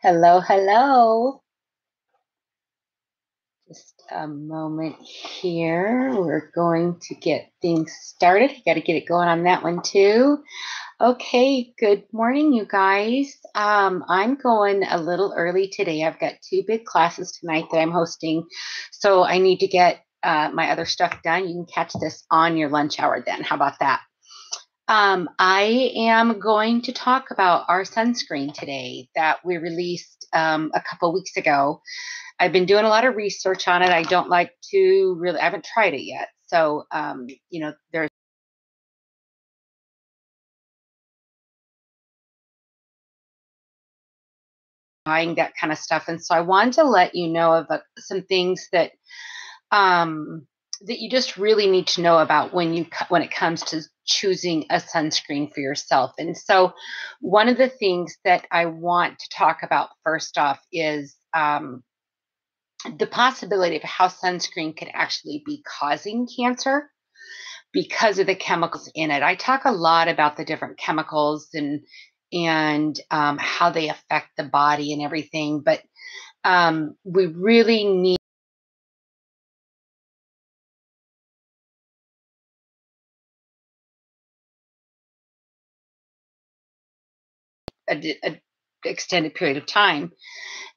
Hello, hello. Just a moment here. We're going to get things started. Got to get it going on that one too. Okay, good morning, you guys. I'm going a little early today. I've got two big classes tonight that I'm hosting, so I need to get my other stuff done. You can catch this on your lunch hour then. How about that? I am going to talk about our sunscreen today that we released a couple weeks ago. I've been doing a lot of research on it. I don't like to really, I haven't tried it yet. So, there's buying that kind of stuff. And so I wanted to let you know of some things um, that you just really need to know about when it comes to choosing a sunscreen for yourself. And so one of the things that I want to talk about first off is the possibility of how sunscreen could actually be causing cancer because of the chemicals in it. I talk a lot about the different chemicals and how they affect the body and everything, but we really need a extended period of time,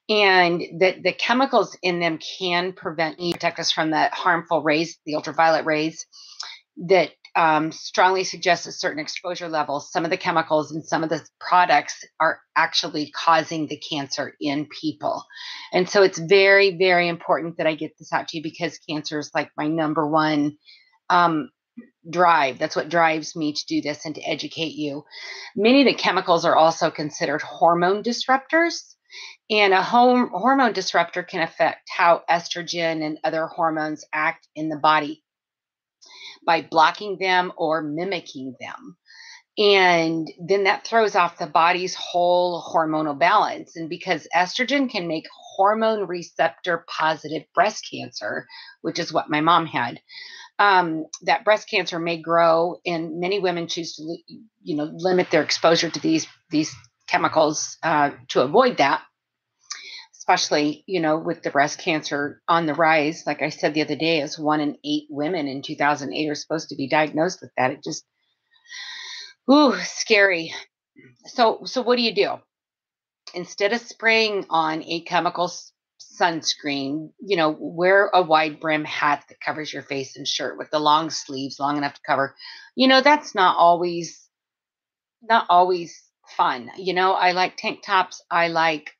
and that the chemicals in them can protect us from the harmful rays, the ultraviolet rays that strongly suggest a certain exposure level. Some of the chemicals in some of the products are actually causing the cancer in people. And so it's very, very important that I get this out to you because cancer is like my number one um, drive. That's what drives me to do this and to educate you. Many of the chemicals are also considered hormone disruptors. And a hormone disruptor can affect how estrogen and other hormones act in the body by blocking them or mimicking them. And then that throws off the body's whole hormonal balance. And because estrogen can make hormone receptor positive breast cancer, which is what my mom had, that breast cancer may grow, and many women choose to, limit their exposure to these chemicals to avoid that, especially, with the breast cancer on the rise. Like I said the other day, as 1 in 8 women in 2008 are supposed to be diagnosed with that. It just, ooh, scary. So what do? Instead of spraying on a chemical sunscreen, wear a wide brim hat that covers your face and shirt with the long sleeves long enough to cover. That's not always fun. I like tank tops. I like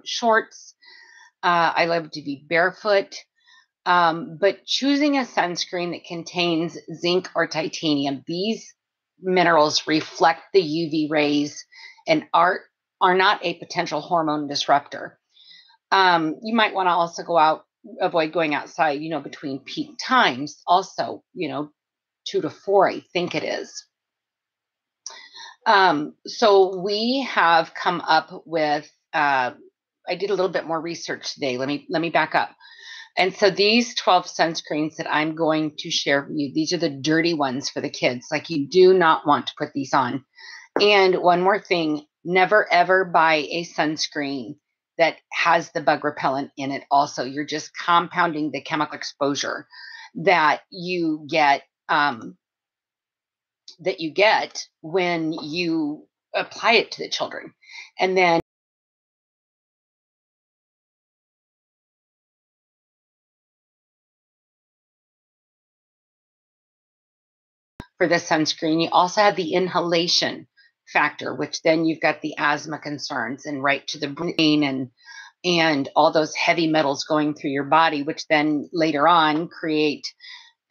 shorts. I love to be barefoot. But choosing a sunscreen that contains zinc or titanium, these minerals reflect the UV rays and are not a potential hormone disruptor. You might want to also avoid going outside, between peak times. Also, 2 to 4, I think it is. So we have come up with. I did a little bit more research today. Let me back up. And so these 12 sunscreens that I'm going to share with you, these are the dirty ones for the kids. Like, you do not want to put these on. And one more thing, never ever buy a sunscreen that has the bug repellent in it. Also, you're just compounding the chemical exposure that you get when you apply it to the children. And then for the sunscreen, you also have the inhalation factor, which then you've got the asthma concerns and right to the brain and all those heavy metals going through your body, which then later on create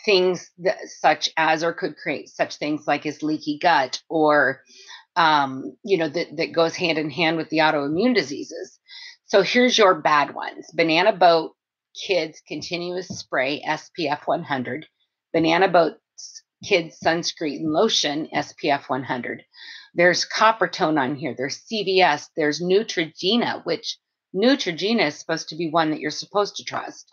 things or could create such things like as leaky gut, or that goes hand in hand with the autoimmune diseases. So here's your bad ones: Banana Boat Kids Continuous Spray SPF 100, Banana Boat Kids Sunscreen Lotion SPF 100. There's Coppertone on here. There's CVS. There's Neutrogena, which Neutrogena is supposed to be one that you're supposed to trust.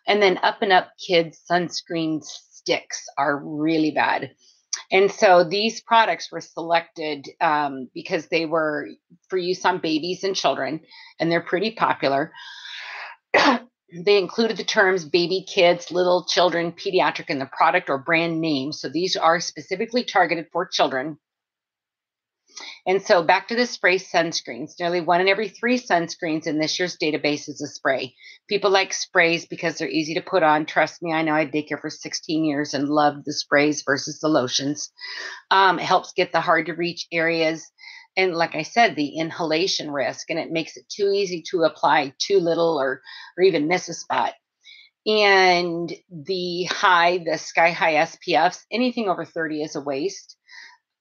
And then Up and Up Kids Sunscreen Sticks are really bad. And so these products were selected because they were for use on babies and children, and they're pretty popular. They included the terms baby, kids, little children, pediatric in the product or brand name. So these are specifically targeted for children. And so back to the spray sunscreens. Nearly 1 in every 3 sunscreens in this year's database is a spray. People like sprays because they're easy to put on. Trust me, I know I daycare for 16 years and love the sprays versus the lotions. It helps get the hard to reach areas. And like I said, the inhalation risk, and it makes it too easy to apply too little or even miss a spot. And the sky high SPFs, anything over 30 is a waste.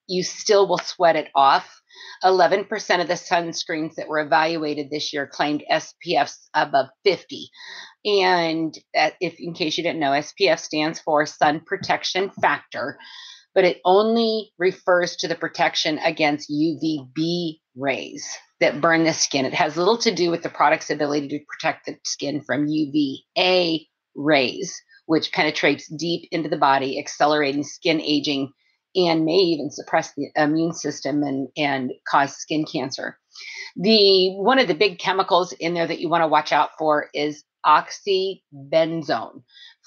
You still will sweat it off. 11% of the sunscreens that were evaluated this year claimed SPFs above 50. And in case you didn't know, SPF stands for sun protection factor, but it only refers to the protection against UVB rays that burn the skin. It has little to do with the product's ability to protect the skin from UVA rays, which penetrates deep into the body, accelerating skin aging and may even suppress the immune system and cause skin cancer. One of the big chemicals in there that you want to watch out for is oxybenzone.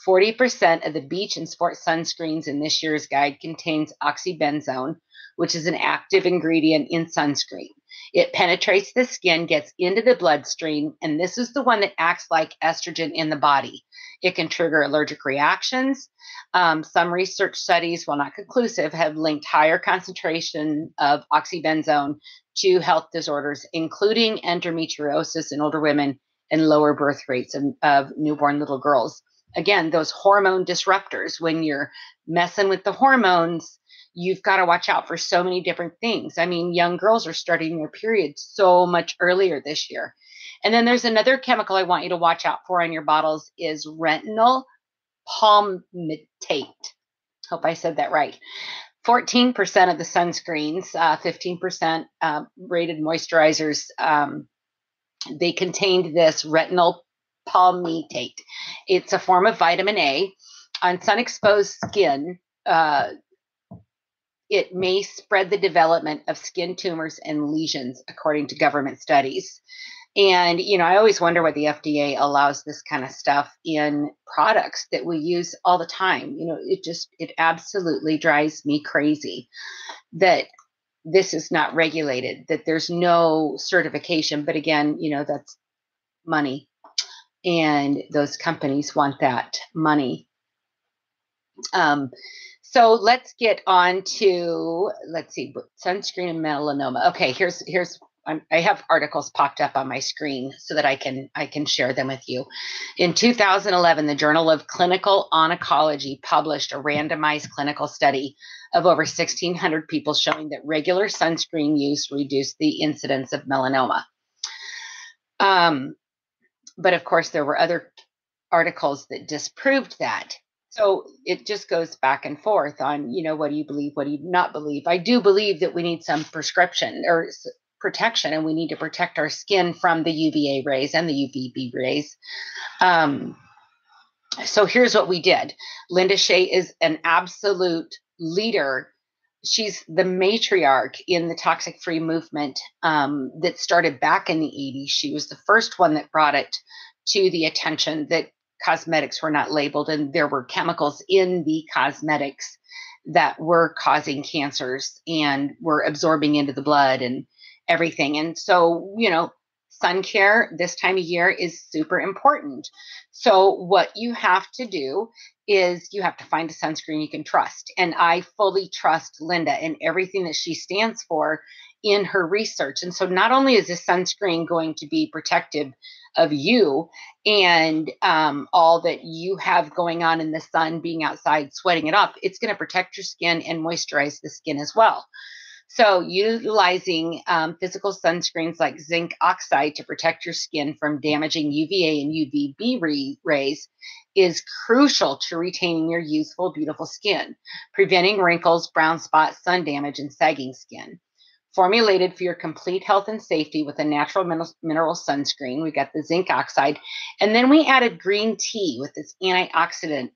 40% of the beach and sports sunscreens in this year's guide contains oxybenzone, which is an active ingredient in sunscreen. It penetrates the skin, gets into the bloodstream, and this is the one that acts like estrogen in the body. It can trigger allergic reactions. Some research studies, while not conclusive, have linked higher concentration of oxybenzone to health disorders, including endometriosis in older women and lower birth rates of newborn little girls. Again, those hormone disruptors, when you're messing with the hormones, you've got to watch out for so many different things. I mean, young girls are starting their period so much earlier this year. And then there's another chemical I want you to watch out for on your bottles is retinol palmitate. Hope I said that right. 14% of the sunscreens, 15% rated moisturizers, they contained this retinol palmitate. It's a form of vitamin A. On sun-exposed skin, it may spread the development of skin tumors and lesions, according to government studies. And, I always wonder why the FDA allows this kind of stuff in products that we use all the time. It absolutely drives me crazy that this is not regulated, that there's no certification. But again, that's money. And those companies want that money. So let's get on to, sunscreen and melanoma. Okay, here's I have articles popped up on my screen so that I can share them with you. In 2011, the Journal of Clinical Oncology published a randomized clinical study of over 1,600 people showing that regular sunscreen use reduced the incidence of melanoma. But of course, there were other articles that disproved that. So it just goes back and forth on, what do you believe? What do you not believe? I do believe that we need some prescription or protection, and we need to protect our skin from the UVA rays and the UVB rays. So here's what we did. Linda Shea is an absolute leader. She's the matriarch in the toxic-free movement that started back in the 80s. She was the first one that brought it to the attention that cosmetics were not labeled, and there were chemicals in the cosmetics that were causing cancers and were absorbing into the blood and everything. And so, sun care this time of year is super important. So what you have to do is you have to find a sunscreen you can trust. And I fully trust Linda and everything that she stands for in her research. And so not only is this sunscreen going to be protective of you and all that you have going on in the sun, being outside, sweating it up, it's going to protect your skin and moisturize the skin as well. So utilizing physical sunscreens like zinc oxide to protect your skin from damaging UVA and UVB rays is crucial to retaining your youthful, beautiful skin, preventing wrinkles, brown spots, sun damage, and sagging skin. formulated for your complete health and safety with a natural mineral sunscreen. We got the zinc oxide. And then we added green tea with its antioxidant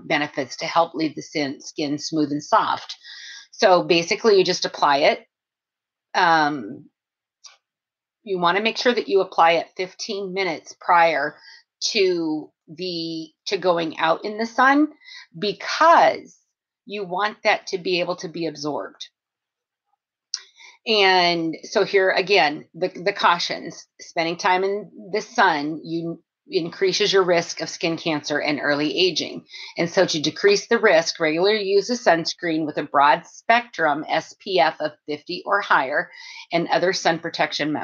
benefits to help leave the skin smooth and soft. So basically, you just apply it. You want to make sure that you apply it 15 minutes prior to going out in the sun, because you want that to be able to be absorbed. And so here again, the cautions: spending time in the sun increases your risk of skin cancer and early aging. And so to decrease the risk, regularly use a sunscreen with a broad spectrum SPF of 50 or higher, and other sun protection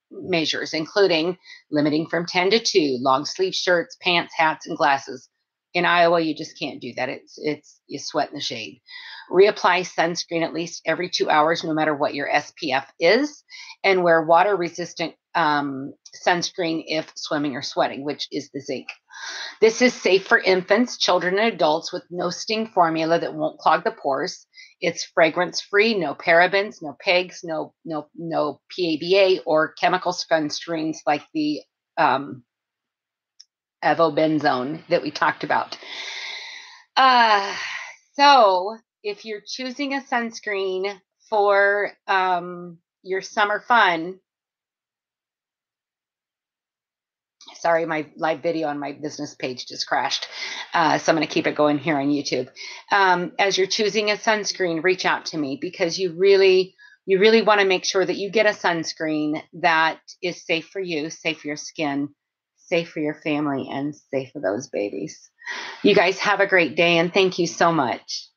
measures, including limiting from 10 to 2, long sleeve shirts, pants, hats, and glasses. In Iowa, you just can't do that. It's you sweat in the shade. Reapply sunscreen at least every 2 hours, no matter what your SPF is, and wear water resistant sunscreen if swimming or sweating, which is the zinc. This is safe for infants, children, and adults, with no sting formula that won't clog the pores. It's fragrance free, no parabens, no PEGs, no PABA or chemical sunscreens like the avobenzone that we talked about. So if you're choosing a sunscreen for your summer fun, sorry, my live video on my business page just crashed. So I'm going to keep it going here on YouTube. As you're choosing a sunscreen, reach out to me, because you really want to make sure that you get a sunscreen that is safe for you, safe for your skin, safe for your family, and safe for those babies. You guys have a great day, and thank you so much.